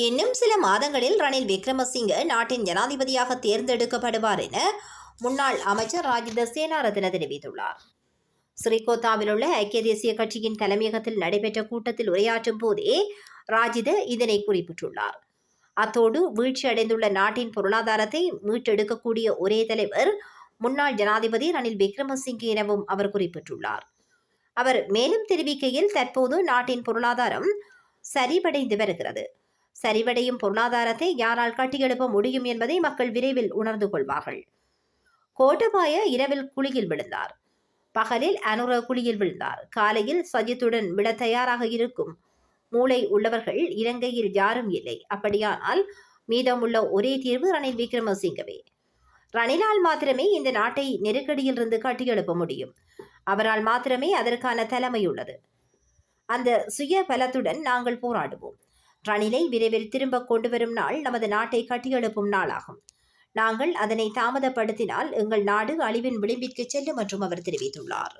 இன்னும் சில மாதங்களில் ரணில் விக்ரமசிங்க நாட்டின் ஜனாதிபதியாக தேர்ந்தெடுக்கப்படுவார் என முன்னாள் அமைச்சர் ராஜித சேனாரத்ன தெரிவித்துள்ளார். ஸ்ரீகோத்தாவில் உள்ள ஐக்கிய தேசிய கட்சியின் தலைமையகத்தில் நடைபெற்ற கூட்டத்தில் உரையாற்றும் போதே ராஜித இதனை குறிப்பிட்டுள்ளார். அத்தோடு வீழ்ச்சியடைந்துள்ள நாட்டின் பொருளாதாரத்தை மீட்டெடுக்கக்கூடிய ஒரே தலைவர் முன்னாள் ஜனாதிபதி ரணில் விக்ரமசிங்கே எனவும் அவர் குறிப்பிட்டுள்ளார். அவர் மேலும் தெரிவிக்கையில், தற்போது நாட்டின் பொருளாதாரம் சரிவடைந்து வருகிறது. சரிவடையும் பொருளாதாரத்தை யாரால் கட்டியெழுப்ப முடியும் என்பதை மக்கள் விரைவில் உணர்ந்து கொள்வார்கள். கோட்டபாய இரவில் குழியில் விழுந்தார், பகலில் அனுர குழியில் விழுந்தார். காலையில் சஜித்துடன் விட தயாராக இருக்கும் மூளை உள்ளவர்கள் இலங்கையில் யாரும் இல்லை. அப்படியானால் மீதமுள்ள ஒரே தீர்வு ரணில் விக்ரமசிங்கவே. ரணிலால் மாத்திரமே இந்த நாட்டை நெருக்கடியிலிருந்து கட்டியெழுப்ப முடியும். அவரால் மாத்திரமே அதற்கான தலைமை உள்ளது. அந்த சுய பலத்துடன் நாங்கள் போராடுவோம். ரணிலை விரைவில் திரும்ப கொண்டு வரும் நாள் நமது நாட்டை கட்டியெழுப்பும் நாளாகும். நாங்கள் அதனை தாமதப்படுத்தினால் எங்கள் நாடு அழிவின் விளிம்பிற்கு செல்லும் என்றும் அவர் தெரிவித்துள்ளார்.